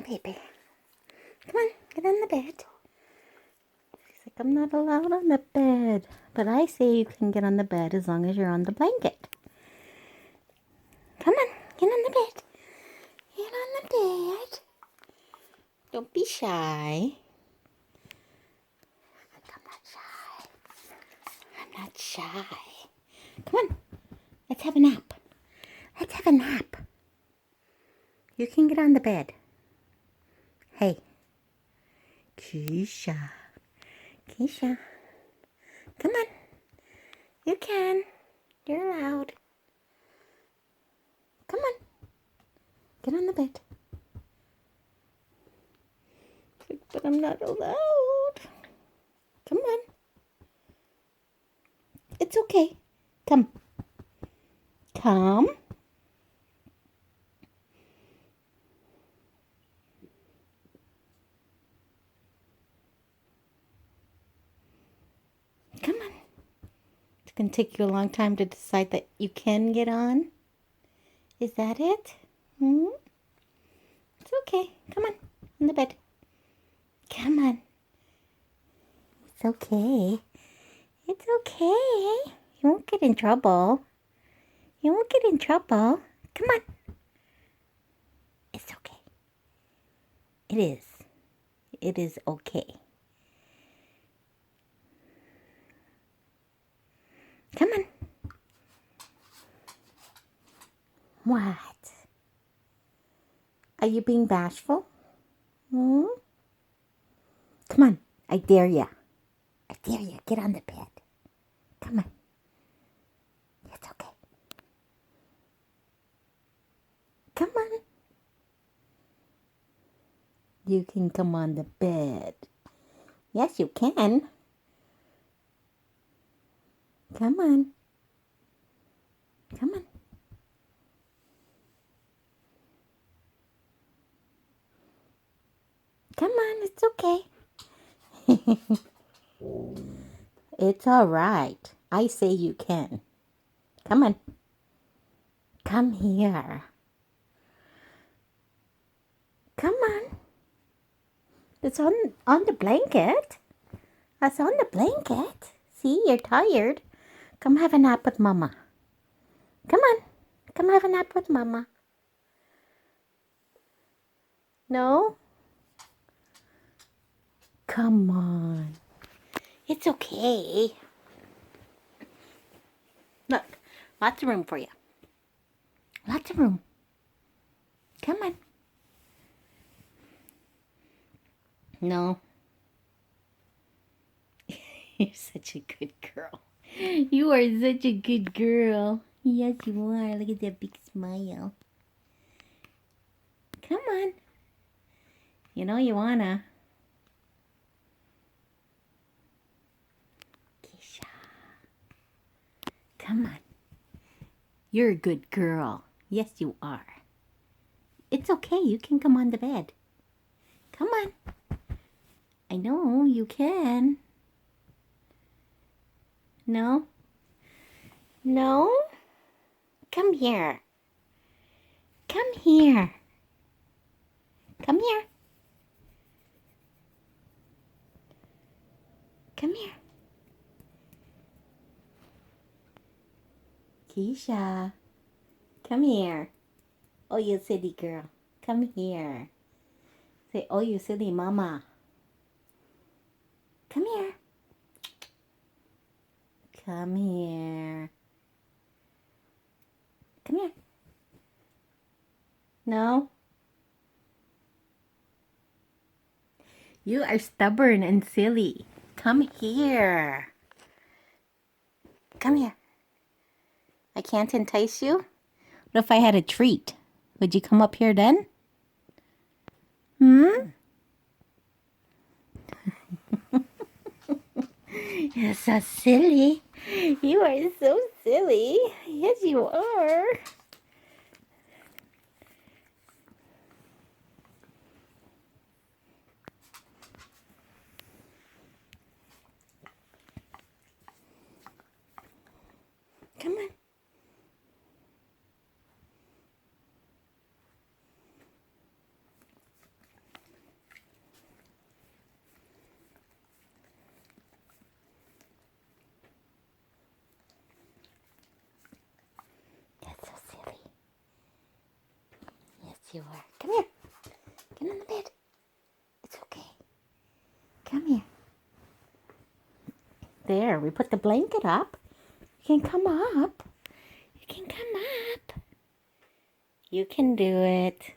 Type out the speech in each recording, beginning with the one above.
Hi, baby. Come on, get on the bed. She's like, I'm not allowed on the bed. But I say you can get on the bed as long as you're on the blanket. Come on, get on the bed. Get on the bed. Don't be shy. I'm not shy. I'm not shy. Come on, let's have a nap. Let's have a nap. You can get on the bed. Hey, Keesha. Keesha. Come on. You can. You're allowed. Come on. Get on the bed. But I'm not allowed. Come on. It's okay. Come. Come. Come on. It's going to take you a long time to decide that you can get on. Is that it? It's okay. Come on the bed. Come on. It's okay. It's okay. You won't get in trouble. You won't get in trouble. Come on. It's okay. It is. It is okay. Come on. What? Are you being bashful? Come on. I dare ya. I dare ya. Get on the bed. Come on. It's okay. Come on. You can come on the bed. Yes, you can. Come on. Come on. Come on, it's okay. It's all right. I say you can. Come on. Come here. Come on. It's on the blanket. It's on the blanket. See, you're tired. Come have a nap with Mama. Come on. Come have a nap with Mama. No? Come on. It's okay. Look, lots of room for you. Lots of room. Come on. No. You're such a good girl. You are such a good girl. Yes, you are. Look at that big smile. Come on. You know you wanna. Keesha. Come on. You're a good girl. Yes, you are. It's okay. You can come on the bed. Come on. I know you can. No? No? Come here. Come here. Come here. Come here. Keesha. Come here. Oh, you silly girl. Come here. Say, oh, you silly mama. Come here. Come here. Come here. No? You are stubborn and silly. Come here. Come here. I can't entice you? What if I had a treat? Would you come up here then? You're so silly. You are so silly. Yes, you are. Come on. you are. Come here. Get on the bed. It's okay. Come here. There, we put the blanket up. You can come up. You can come up. You can do it.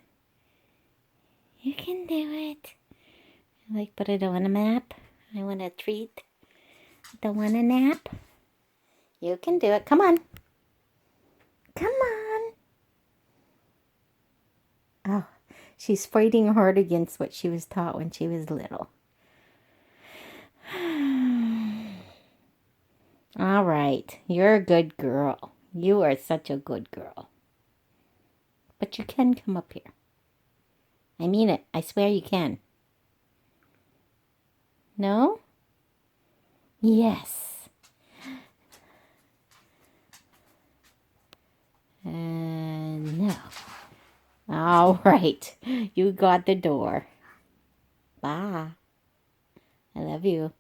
You can do it. Like, but I don't want a nap. I want a treat. Don't want a nap. You can do it. Come on. Come on. Oh, she's fighting hard against what she was taught when she was little. All right. You're a good girl. You are such a good girl. But you can come up here. I mean it. I swear you can. No? Yes. No. All right. You got the door. Bye. I love you.